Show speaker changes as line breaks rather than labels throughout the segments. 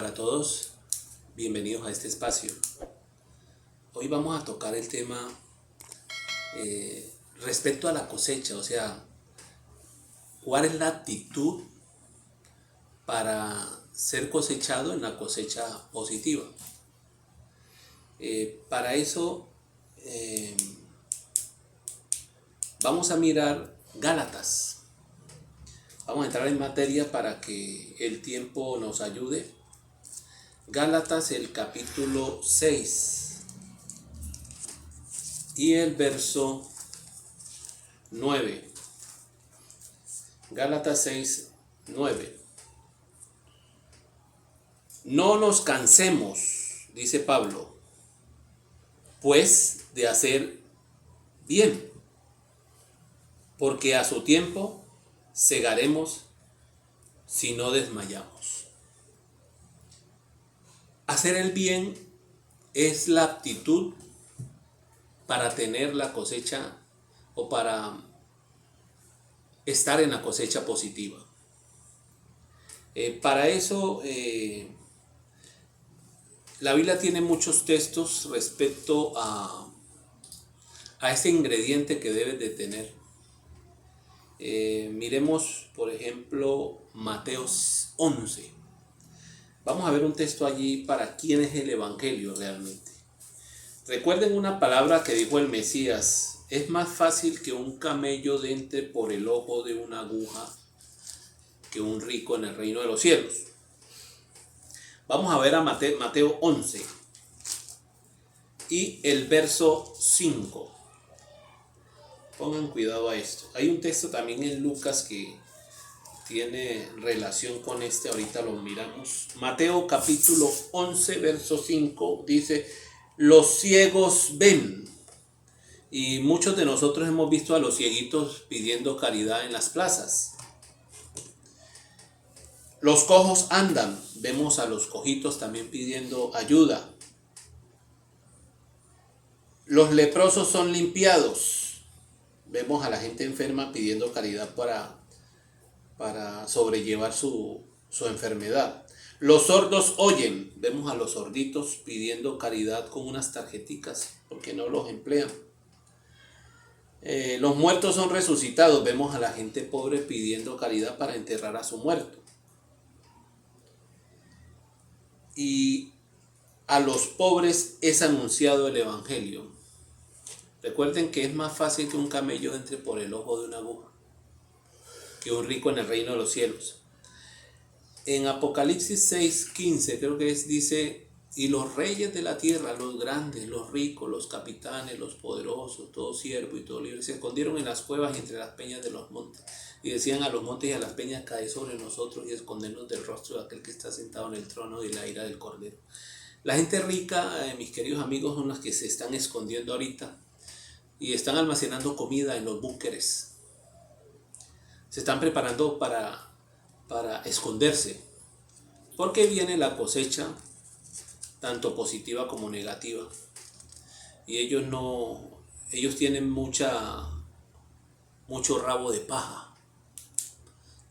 para todos, bienvenidos a este espacio. Hoy vamos a tocar el tema respecto a la cosecha, o sea, cuál es la actitud para ser cosechado en la cosecha positiva. Para eso vamos a mirar Gálatas. Vamos a entrar en materia para que el tiempo nos ayude. Gálatas, el capítulo 6 y el verso 9. Gálatas 6, 9. No nos cansemos, dice Pablo, pues de hacer bien, porque a su tiempo segaremos si no desmayamos. Hacer el bien es la aptitud para tener la cosecha o para estar en la cosecha positiva. Para eso la Biblia tiene muchos textos respecto a este ingrediente que debes de tener. Miremos, por ejemplo, Mateo 11. Vamos a ver un texto allí para quién es el Evangelio realmente. Recuerden una palabra que dijo el Mesías: es más fácil que un camello entre por el ojo de una aguja que un rico en el reino de los cielos. Vamos a ver a Mateo 11 y el verso 5. Pongan cuidado a esto. Hay un texto también en Lucas que tiene relación con este, ahorita lo miramos. Mateo capítulo 11, verso 5 dice: los ciegos ven. Y muchos de nosotros hemos visto a los cieguitos pidiendo caridad en las plazas. Los cojos andan. Vemos a los cojitos también pidiendo ayuda. Los leprosos son limpiados. Vemos a la gente enferma pidiendo caridad para sobrellevar su enfermedad. Los sordos oyen. Vemos a los sorditos pidiendo caridad con unas tarjeticas porque no los emplean. Los muertos son resucitados. Vemos a la gente pobre pidiendo caridad para enterrar a su muerto. Y a los pobres es anunciado el Evangelio. Recuerden que es más fácil que un camello entre por el ojo de una aguja que un rico en el reino de los cielos. En Apocalipsis 6:15 creo que dice: y los reyes de la tierra, los grandes, los ricos, los capitanes, los poderosos, todo siervo y todo libre, se escondieron en las cuevas y entre las peñas de los montes, y decían a los montes y a las peñas: caed sobre nosotros y escondernos del rostro de aquel que está sentado en el trono y de la ira del Cordero. La gente rica, mis queridos amigos, son las que se están escondiendo ahorita y están almacenando comida en los búnkeres. Se están preparando para esconderse, porque viene la cosecha tanto positiva como negativa, y ellos tienen mucho rabo de paja,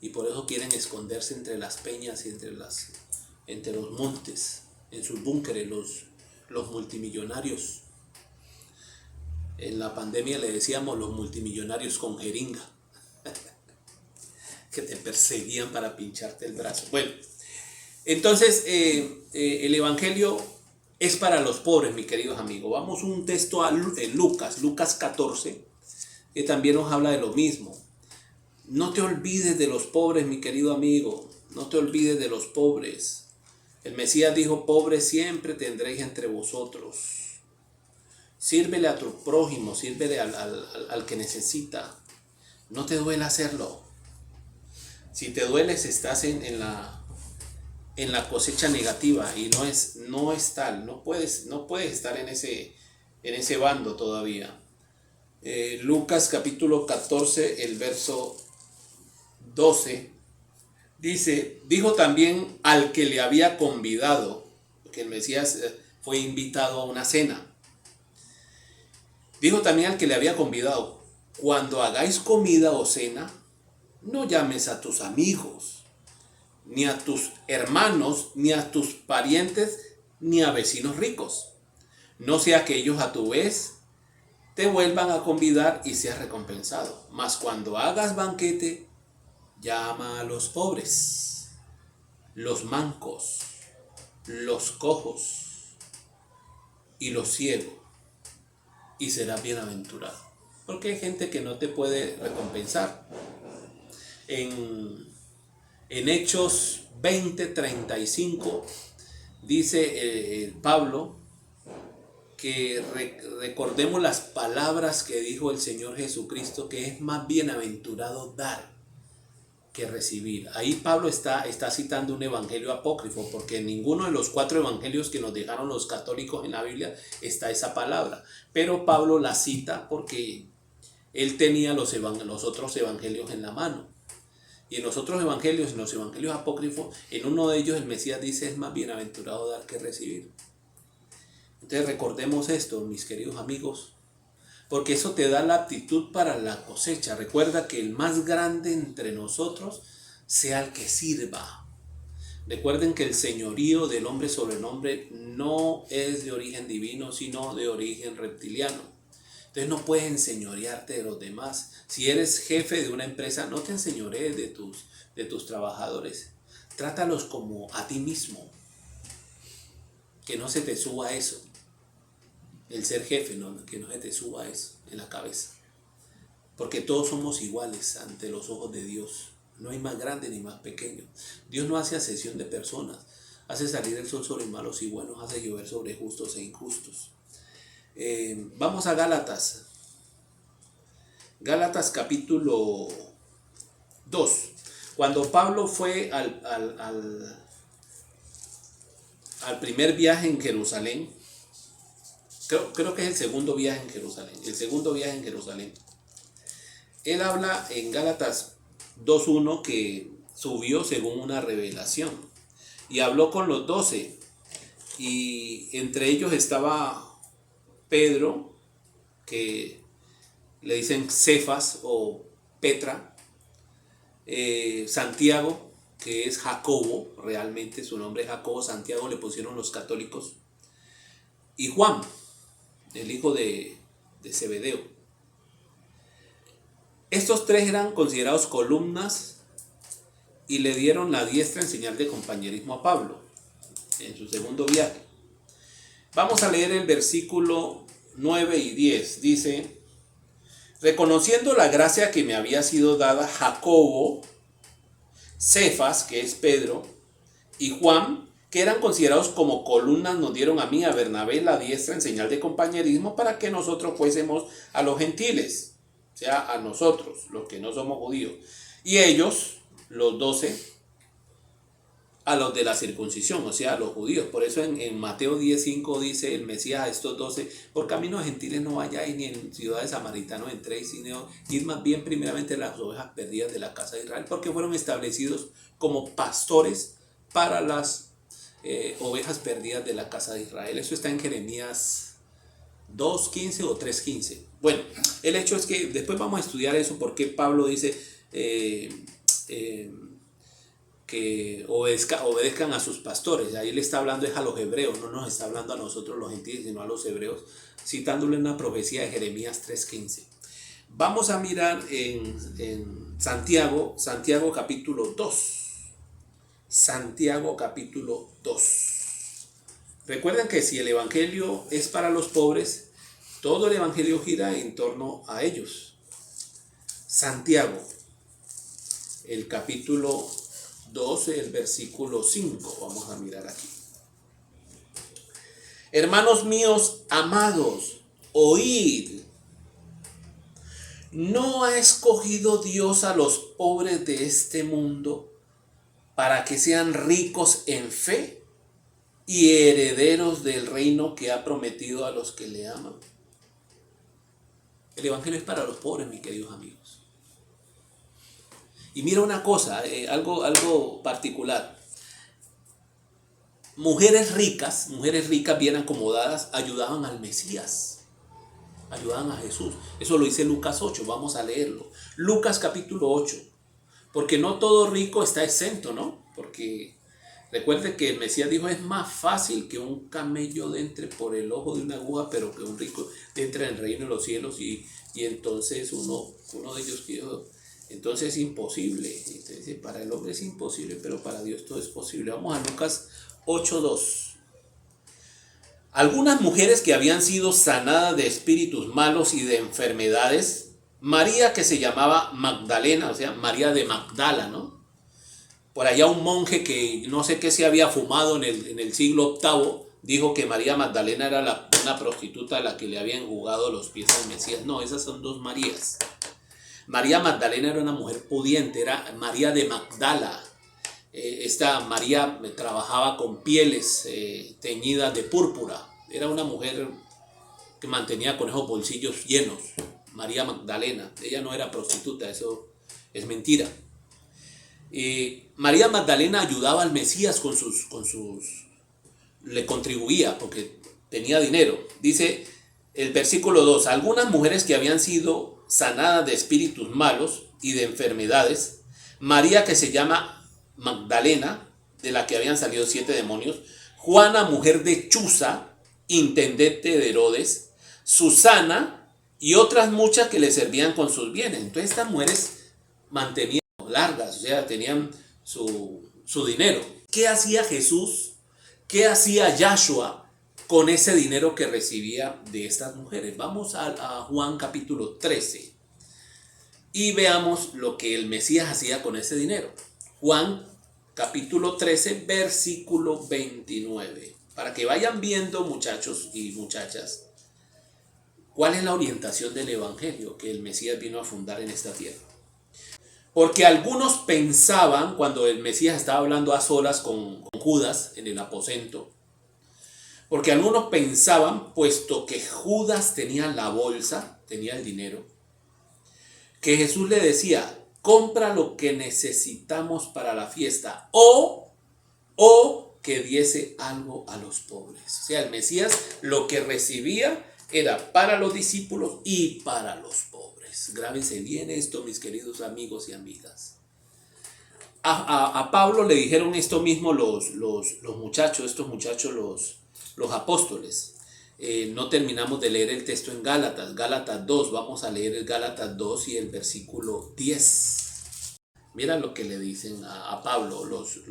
y por eso quieren esconderse entre las peñas y entre los montes, en sus búnkeres, los multimillonarios. En la pandemia le decíamos los multimillonarios con jeringa, que te perseguían para pincharte el brazo. Bueno, entonces el Evangelio es para los pobres, mis queridos amigos. Vamos un texto en Lucas 14, que también nos habla de lo mismo. No te olvides de los pobres, mi querido amigo. No te olvides de los pobres. El Mesías dijo: pobres siempre tendréis entre vosotros. Sírvele a tu prójimo, sírvele al que necesita. No te duele hacerlo. Si te dueles, estás en la cosecha negativa, y no es tal. No puedes estar en ese bando todavía. Lucas capítulo 14, el verso 12, dijo también al que le había convidado, porque el Mesías fue invitado a una cena. Dijo también al que le había convidado: cuando hagáis comida o cena, no llames a tus amigos, ni a tus hermanos, ni a tus parientes, ni a vecinos ricos. No sea que ellos a tu vez te vuelvan a convidar y seas recompensado. Mas cuando hagas banquete, llama a los pobres, los mancos, los cojos y los ciegos, y serás bienaventurado. Porque hay gente que no te puede recompensar. En Hechos 20:35 dice Pablo que recordemos las palabras que dijo el Señor Jesucristo, que es más bienaventurado dar que recibir. Ahí Pablo está citando un evangelio apócrifo, porque en ninguno de los 4 evangelios que nos dejaron los católicos en la Biblia está esa palabra. Pero Pablo la cita porque él tenía los otros evangelios en la mano. Y en los otros evangelios, en los evangelios apócrifos, en uno de ellos el Mesías dice: es más bienaventurado dar que recibir. Entonces recordemos esto, mis queridos amigos, porque eso te da la aptitud para la cosecha. Recuerda que el más grande entre nosotros sea el que sirva. Recuerden que el señorío del hombre sobre el hombre no es de origen divino, sino de origen reptiliano. Entonces no puedes enseñorearte de los demás. Si eres jefe de una empresa, no te enseñorees de tus trabajadores. Trátalos como a ti mismo. Que no se te suba eso. El ser jefe, que no se te suba eso en la cabeza. Porque todos somos iguales ante los ojos de Dios. No hay más grande ni más pequeño. Dios no hace acepción de personas. Hace salir el sol sobre malos y buenos. Hace llover sobre justos e injustos. Vamos a Gálatas. Gálatas capítulo 2. Cuando Pablo fue al primer viaje en Jerusalén, creo que es el segundo viaje en Jerusalén. Él habla en Gálatas 2:1 que subió según una revelación y habló con los 12, y entre ellos estaba Pedro, que le dicen Cefas o Petra, Santiago, que es Jacobo, realmente su nombre es Jacobo, Santiago le pusieron los católicos, y Juan, el hijo de Zebedeo. Estos 3 eran considerados columnas y le dieron la diestra en señal de compañerismo a Pablo en su segundo viaje. Vamos a leer el versículo 9 y 10. Dice: reconociendo la gracia que me había sido dada, Jacobo, Cefas, que es Pedro, y Juan, que eran considerados como columnas, nos dieron a mí, a Bernabé, la diestra en señal de compañerismo para que nosotros fuésemos a los gentiles, o sea, a nosotros, los que no somos judíos, y ellos, los 12, a los de la circuncisión, o sea, a los judíos. Por eso en Mateo 10:5 dice el Mesías a estos 12: por caminos gentiles no vayáis, ni en ciudades samaritanos entréis, sino id más bien primeramente las ovejas perdidas de la casa de Israel, porque fueron establecidos como pastores para las ovejas perdidas de la casa de Israel. Eso está en Jeremías 2:15 o 3:15. Bueno, el hecho es que después vamos a estudiar eso, porque Pablo dice que obedezcan a sus pastores. Ahí le está hablando es a los hebreos, no nos está hablando a nosotros los gentiles, sino a los hebreos, citándole una profecía de Jeremías 3:15. Vamos a mirar en Santiago capítulo 2. Santiago capítulo 2. Recuerden que si el evangelio es para los pobres, todo el evangelio gira en torno a ellos. Santiago, el capítulo 12, el versículo 5. Vamos a mirar aquí. Hermanos míos amados, oíd. ¿No ha escogido Dios a los pobres de este mundo para que sean ricos en fe y herederos del reino que ha prometido a los que le aman? El evangelio es para los pobres, mis queridos amigos. Y mira una cosa, algo particular. Mujeres ricas bien acomodadas, ayudaban al Mesías, ayudaban a Jesús. Eso lo dice Lucas 8, vamos a leerlo. Lucas capítulo 8. Porque no todo rico está exento, ¿no? porque recuerde que el Mesías dijo, es más fácil que un camello entre por el ojo de una aguja, pero que un rico entre en el reino de los cielos. Y entonces uno de ellos dijo, entonces es imposible. Entonces, para el hombre es imposible, pero para Dios todo es posible. Vamos a Lucas 8:2. Algunas mujeres que habían sido sanadas de espíritus malos y de enfermedades, María, que se llamaba Magdalena, o sea, María de Magdala, ¿no? Por allá un monje que no sé qué se había fumado en el siglo VIII, dijo que María Magdalena era una prostituta a la que le habían jugado los pies al Mesías. No, esas son dos Marías. María Magdalena era una mujer pudiente, era María de Magdala. Esta María trabajaba con pieles teñidas de púrpura. Era una mujer que mantenía con esos bolsillos llenos. María Magdalena. Ella no era prostituta, eso es mentira. María Magdalena ayudaba al Mesías le contribuía porque tenía dinero. Dice el versículo 2, algunas mujeres que habían sido sanadas de espíritus malos y de enfermedades, María, que se llama Magdalena, de la que habían salido 7 demonios, Juana, mujer de Chuza, intendente de Herodes, Susana y otras muchas que le servían con sus bienes. Entonces estas mujeres mantenían largas, o sea, tenían su dinero. ¿Qué hacía Jesús? ¿Qué hacía Yahshua con ese dinero que recibía de estas mujeres? Vamos a Juan capítulo 13 y veamos lo que el Mesías hacía con ese dinero. Juan capítulo 13, versículo 29. Para que vayan viendo, muchachos y muchachas, cuál es la orientación del evangelio que el Mesías vino a fundar en esta tierra. Porque algunos pensaban, cuando el Mesías estaba hablando a solas con Judas en el aposento, porque algunos pensaban, puesto que Judas tenía la bolsa, tenía el dinero, que Jesús le decía, compra lo que necesitamos para la fiesta, o que diese algo a los pobres. O sea, el Mesías lo que recibía era para los discípulos y para los pobres. Grábense bien esto, mis queridos amigos y amigas. A Pablo le dijeron esto mismo los muchachos, los apóstoles. No terminamos de leer el texto en Gálatas 2. Vamos a leer el Gálatas 2 y el versículo 10. Mira lo que le dicen a Pablo, los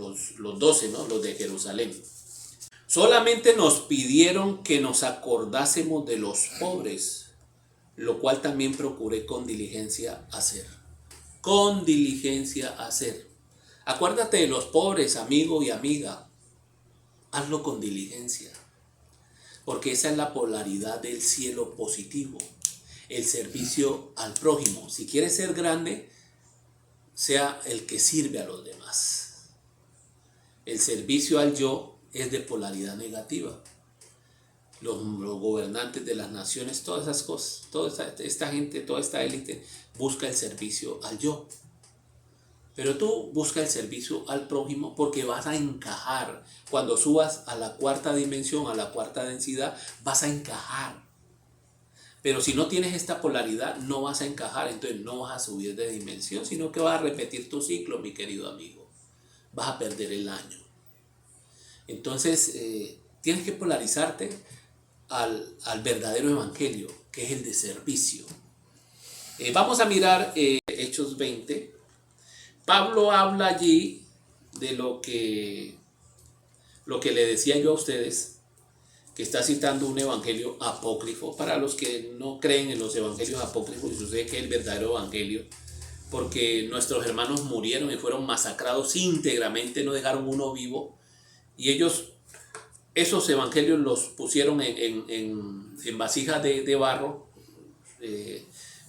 12, ¿no? Los de Jerusalén. Solamente nos pidieron que nos acordásemos de los pobres, lo cual también procuré con diligencia hacer. Con diligencia hacer. Acuérdate de los pobres, amigo y amiga. Hazlo con diligencia. Porque esa es la polaridad del cielo positivo. El servicio al prójimo. Si quieres ser grande, sea el que sirve a los demás. El servicio al yo es de polaridad negativa. Los gobernantes de las naciones, todas esas cosas, toda esta gente, toda esta élite busca el servicio al yo. Pero tú busca el servicio al prójimo porque vas a encajar. Cuando subas a la cuarta dimensión, a la cuarta densidad, vas a encajar. Pero si no tienes esta polaridad, no vas a encajar, entonces no vas a subir de dimensión, sino que vas a repetir tu ciclo, mi querido amigo. Vas a perder el año. Entonces, tienes que polarizarte al verdadero evangelio, que es el de servicio. Vamos a mirar Hechos 20. Pablo habla allí de lo que le decía yo a ustedes, que está citando un evangelio apócrifo. Para los que no creen en los evangelios apócrifos, y sucede que es el verdadero evangelio, porque nuestros hermanos murieron y fueron masacrados íntegramente, no dejaron uno vivo, y ellos, esos evangelios los pusieron en vasijas de barro,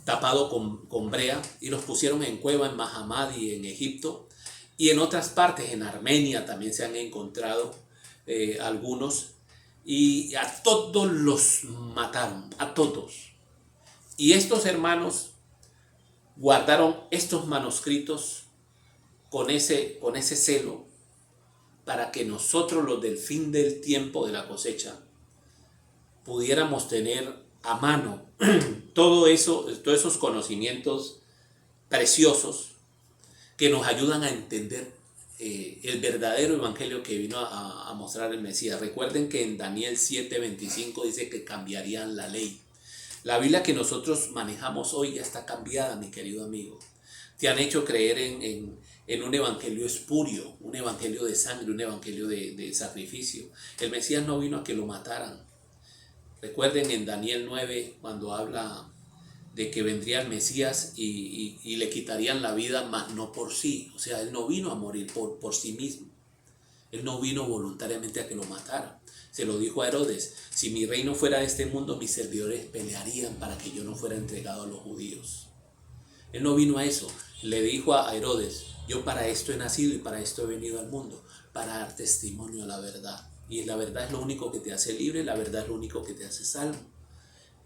tapado con brea, y los pusieron en cueva en Mahamadi, en Egipto, y en otras partes, en Armenia también se han encontrado algunos, y a todos los mataron, a todos. Y estos hermanos guardaron estos manuscritos con ese celo, para que nosotros, los del fin del tiempo de la cosecha, pudiéramos tener a mano todos esos conocimientos preciosos que nos ayudan a entender el verdadero evangelio que vino a mostrar el Mesías. Recuerden que en Daniel 7:25 dice que cambiarían la ley. La Biblia que nosotros manejamos hoy ya está cambiada, mi querido amigo. Te han hecho creer en un evangelio espurio, un evangelio de sangre, un evangelio de sacrificio. El Mesías no vino a que lo mataran. Recuerden en Daniel 9 cuando habla de que vendría el Mesías y le quitarían la vida, mas no por sí. O sea, él no vino a morir por sí mismo. Él no vino voluntariamente a que lo mataran. Se lo dijo a Herodes: si mi reino fuera de este mundo, mis servidores pelearían para que yo no fuera entregado a los judíos. Él no vino a eso. Le dijo a Herodes: yo para esto he nacido y para esto he venido al mundo, para dar testimonio a la verdad. Y la verdad es lo único que te hace libre, la verdad es lo único que te hace salvo.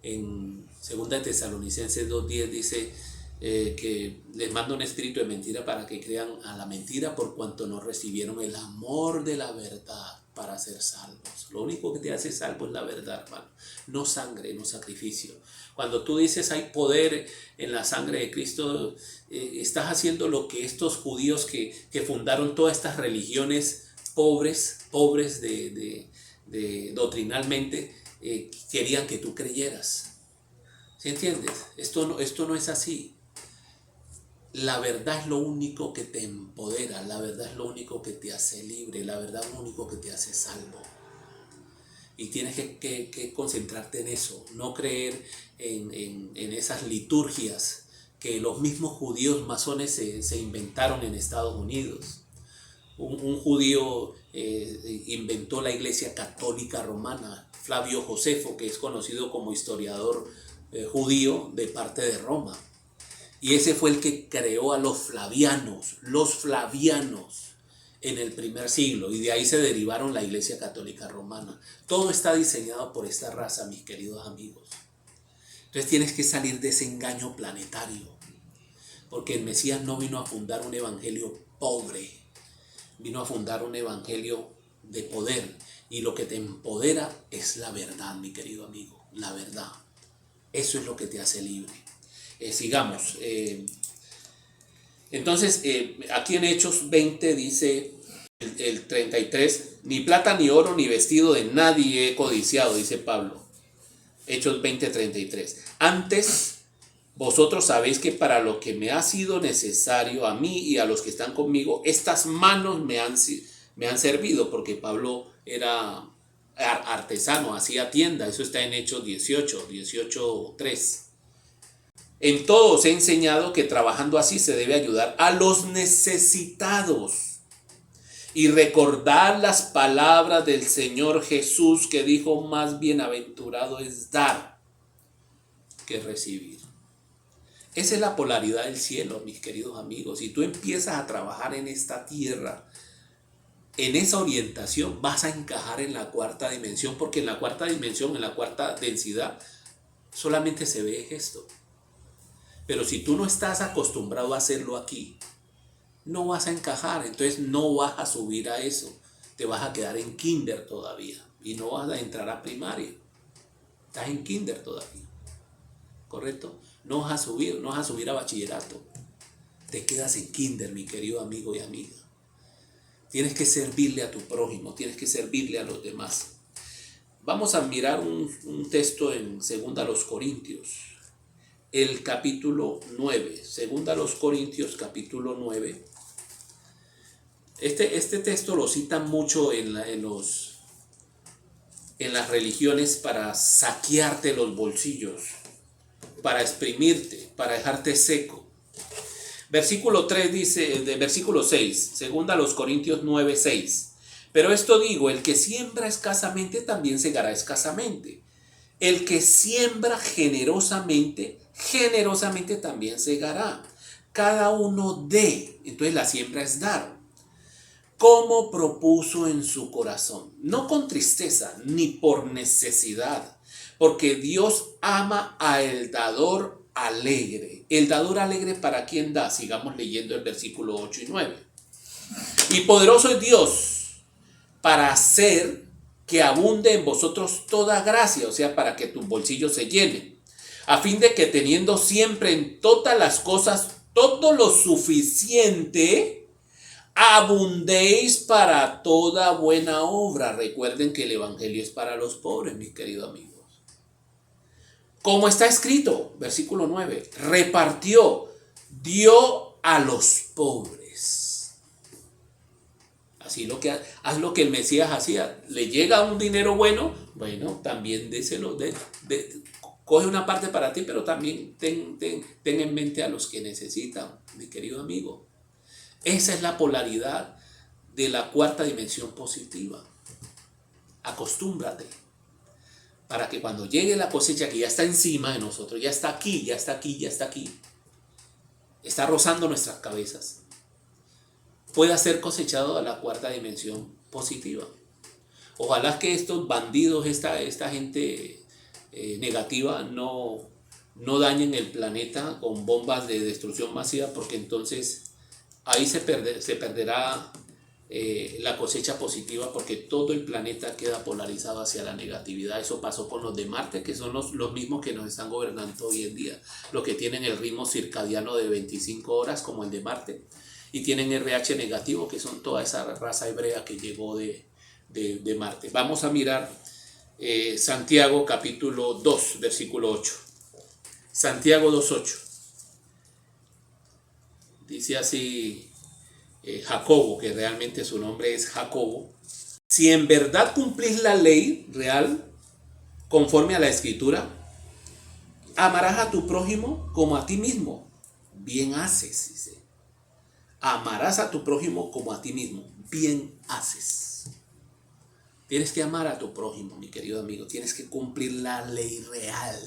En 2 Tesalonicenses 2:10 dice que les mando un espíritu de mentira para que crean a la mentira, por cuanto no recibieron el amor de la verdad para ser salvos. Lo único que te hace salvo es la verdad, hermano. No sangre, no sacrificio. Cuando tú dices hay poder en la sangre de Cristo, estás haciendo lo que estos judíos que fundaron todas estas religiones pobres doctrinalmente, querían que tú creyeras. ¿Sí entiendes? Esto no es así. La verdad es lo único que te empodera, la verdad es lo único que te hace libre, la verdad es lo único que te hace salvo. Y tienes que concentrarte en eso, no creer en esas liturgias que los mismos judíos masones se inventaron en Estados Unidos. Un judío inventó la Iglesia Católica Romana, Flavio Josefo, que es conocido como historiador judío de parte de Roma. Y ese fue el que creó a los flavianos en el primer siglo. Y de ahí se derivaron la Iglesia Católica Romana. Todo está diseñado por esta raza, mis queridos amigos. Entonces tienes que salir de ese engaño planetario. Porque el Mesías no vino a fundar un evangelio pobre. Vino a fundar un evangelio de poder. Y lo que te empodera es la verdad, mi querido amigo. La verdad. Eso es lo que te hace libre. Sigamos. Entonces, aquí en Hechos 20 dice el 33, ni plata, ni oro, ni vestido de nadie he codiciado, dice Pablo. Hechos 20:33. Antes, vosotros sabéis que para lo que me ha sido necesario a mí y a los que están conmigo, estas manos me han servido, porque Pablo era artesano, hacía tienda. Eso está en Hechos 18:3. En todo os he enseñado que trabajando así se debe ayudar a los necesitados y recordar las palabras del Señor Jesús, que dijo: más bienaventurado es dar que recibir. Esa es la polaridad del cielo, mis queridos amigos. Si tú empiezas a trabajar en esta tierra, en esa orientación, vas a encajar en la cuarta dimensión, porque en la cuarta dimensión, en la cuarta densidad, solamente se ve esto. Pero si tú no estás acostumbrado a hacerlo aquí, no vas a encajar, entonces no vas a subir a eso. Te vas a quedar en kinder todavía y no vas a entrar a primaria. Estás en kinder todavía, ¿correcto? No vas a subir a bachillerato. Te quedas en kinder, mi querido amigo y amiga. Tienes que servirle a tu prójimo, tienes que servirle a los demás. Vamos a mirar un texto en 2 Corintios. El capítulo 9, 2 Corintios capítulo 9. Este texto lo citan mucho en las religiones para saquearte los bolsillos, para exprimirte, para dejarte seco. Versículo 3 dice, versículo 6, 2 Corintios 9, 6. Pero esto digo, el que siembra escasamente también segará escasamente. El que siembra generosamente también segará. Cada uno dé. Entonces la siembra es dar. Como propuso en su corazón. No con tristeza ni por necesidad. Porque Dios ama al dador alegre. El dador alegre, ¿para quién da? Sigamos leyendo el versículo 8 y 9. Y poderoso es Dios para hacer que abunde en vosotros toda gracia, o sea, para que tus bolsillos se llenen, a fin de que teniendo siempre en todas las cosas todo lo suficiente, abundéis para toda buena obra. Recuerden que el evangelio es para los pobres, mis queridos amigos. Como está escrito, versículo 9, repartió, dio a los pobres. Así haz lo que el Mesías hacía. Le llega un dinero bueno, bueno, también déselo, coge una parte para ti, pero también ten en mente a los que necesitan, mi querido amigo. Esa es la polaridad de la cuarta dimensión positiva. Acostúmbrate para que cuando llegue la cosecha que ya está encima de nosotros, ya está aquí, ya está aquí, ya está aquí, está rozando nuestras cabezas, pueda ser cosechado a la cuarta dimensión positiva. Ojalá que estos bandidos, esta gente negativa no dañen el planeta con bombas de destrucción masiva, porque entonces ahí se perderá la cosecha positiva, porque todo el planeta queda polarizado hacia la negatividad. Eso pasó con los de Marte, que son los mismos que nos están gobernando hoy en día, los que tienen el ritmo circadiano de 25 horas como el de Marte, y tienen RH negativo, que son toda esa raza hebrea que llegó de Marte. Vamos a mirar Santiago capítulo 2, versículo 8. Santiago 2:8. Dice así Jacobo, que realmente su nombre es Jacobo: si en verdad cumplís la ley real conforme a la escritura, amarás a tu prójimo como a ti mismo. Bien haces, dice. Amarás a tu prójimo como a ti mismo. Bien haces. Tienes que amar a tu prójimo, mi querido amigo. Tienes que cumplir la ley real,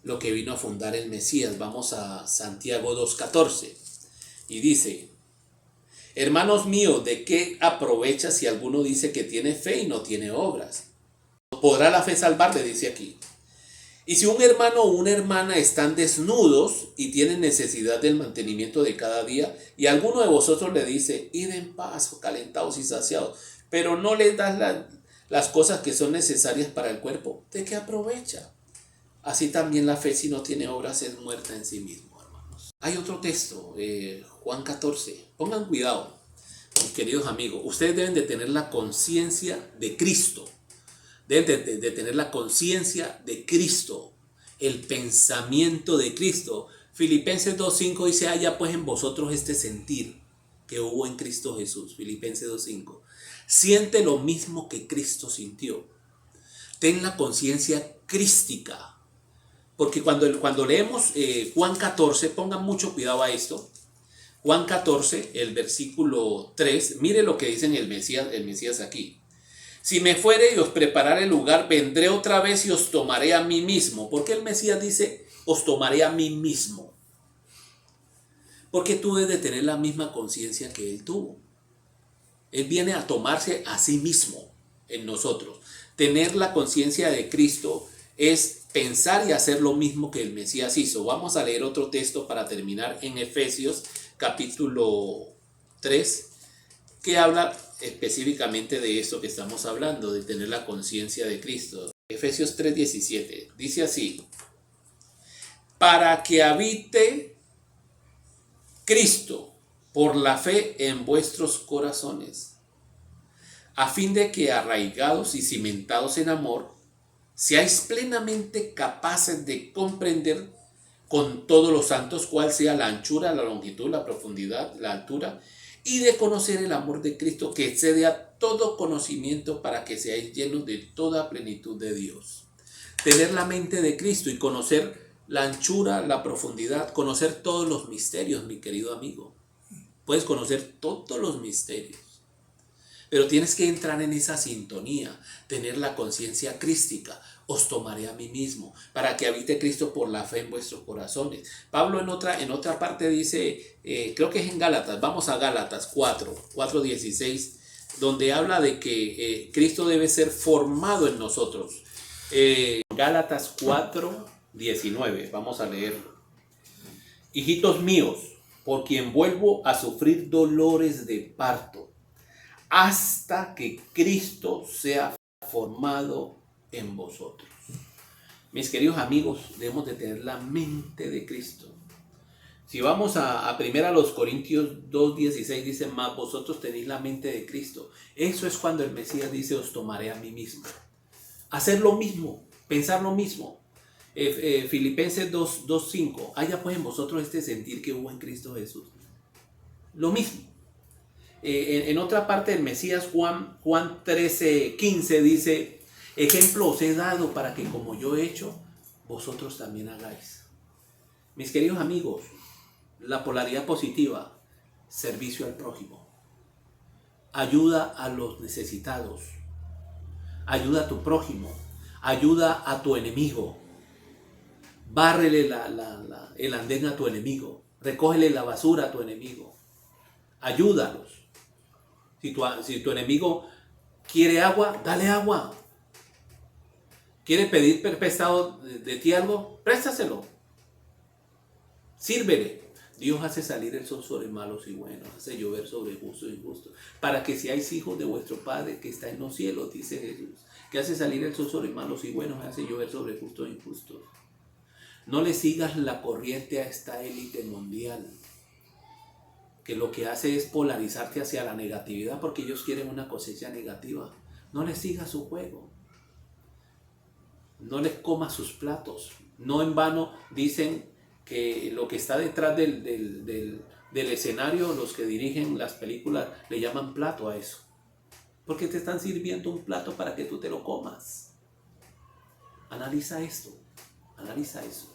lo que vino a fundar el Mesías. Vamos a Santiago 2:14 y dice: hermanos míos, ¿de qué aprovecha si alguno dice que tiene fe y no tiene obras? ¿Podrá la fe salvarle? Dice aquí. Y si un hermano o una hermana están desnudos y tienen necesidad del mantenimiento de cada día, y alguno de vosotros le dice: id en paz, calentados y saciados, pero no les das las cosas que son necesarias para el cuerpo, ¿de qué aprovecha? Así también la fe, si no tiene obras, es muerta en sí mismo, hermanos. Hay otro texto, Juan 14. Pongan cuidado, mis queridos amigos. Ustedes deben de tener la conciencia de Cristo. Deben de tener la conciencia de Cristo, el pensamiento de Cristo. Filipenses 2:5 dice: haya pues en vosotros este sentir que hubo en Cristo Jesús. Filipenses 2:5. Siente lo mismo que Cristo sintió. Ten la conciencia crística. Porque cuando leemos Juan 14, pongan mucho cuidado a esto. Juan 14, el versículo 3, mire lo que dice el Mesías aquí. Si me fuere y os prepararé el lugar, vendré otra vez y os tomaré a mí mismo. ¿Por qué el Mesías dice: os tomaré a mí mismo? Porque tú debes de tener la misma conciencia que Él tuvo. Él viene a tomarse a sí mismo en nosotros. Tener la conciencia de Cristo es pensar y hacer lo mismo que el Mesías hizo. Vamos a leer otro texto para terminar en Efesios capítulo 3, que habla específicamente de esto que estamos hablando, de tener la conciencia de Cristo. Efesios 3:17 dice así: para que habite Cristo por la fe en vuestros corazones, a fin de que, arraigados y cimentados en amor, seáis plenamente capaces de comprender con todos los santos cuál sea la anchura, la longitud, la profundidad, la altura, y de conocer el amor de Cristo, que excede a todo conocimiento, para que seáis llenos de toda plenitud de Dios. Tener la mente de Cristo y conocer la anchura, la profundidad, conocer todos los misterios, mi querido amigo. Puedes conocer todos los misterios, pero tienes que entrar en esa sintonía, tener la conciencia crística. Os tomaré a mí mismo, para que habite Cristo por la fe en vuestros corazones. Pablo en otra parte dice, creo que es en Gálatas, vamos a Gálatas 4:16, donde habla de que Cristo debe ser formado en nosotros. Gálatas 4:19, vamos a leerlo. Hijitos míos, por quien vuelvo a sufrir dolores de parto, hasta que Cristo sea formado en vosotros. Mis queridos amigos, debemos de tener la mente de Cristo. Si vamos a 1 Corintios 2:16, dice, más vosotros tenéis la mente de Cristo. Eso es cuando el Mesías dice, os tomaré a mí mismo. Hacer lo mismo, pensar lo mismo. Filipenses 2:5, haya pues en vosotros este sentir que hubo en Cristo Jesús. Lo mismo. En otra parte del Mesías, Juan 13:15 dice, ejemplo os he dado para que como yo he hecho, vosotros también hagáis. Mis queridos amigos, la polaridad positiva, servicio al prójimo, ayuda a los necesitados, ayuda a tu prójimo, ayuda a tu enemigo, bárrele el andén a tu enemigo, recógele la basura a tu enemigo, ayúdalos. Si tu enemigo quiere agua, dale agua. ¿Quiere pedir prestado de ti algo? Préstaselo. Sírvele. Dios hace salir el sol sobre malos y buenos, hace llover sobre justos y injustos, para que seáis hijos de vuestro Padre que está en los cielos, dice Jesús, que hace salir el sol sobre malos y buenos, hace llover sobre justos e injustos. No le sigas la corriente a esta élite mundial, que lo que hace es polarizarte hacia la negatividad, porque ellos quieren una cosecha negativa. No les sigas su juego. No les comas sus platos. No en vano dicen que lo que está detrás del escenario, los que dirigen las películas, le llaman plato a eso. Porque te están sirviendo un plato para que tú te lo comas. Analiza esto. Analiza eso.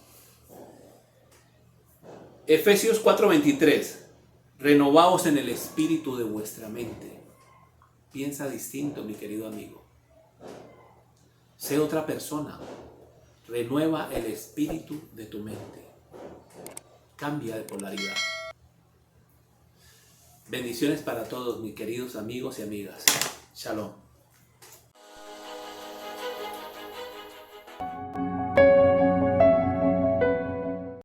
Efesios 4:23. Renovaos en el espíritu de vuestra mente. Piensa distinto, mi querido amigo. Sé otra persona. Renueva el espíritu de tu mente. Cambia de polaridad. Bendiciones para todos mis queridos amigos y amigas. Shalom.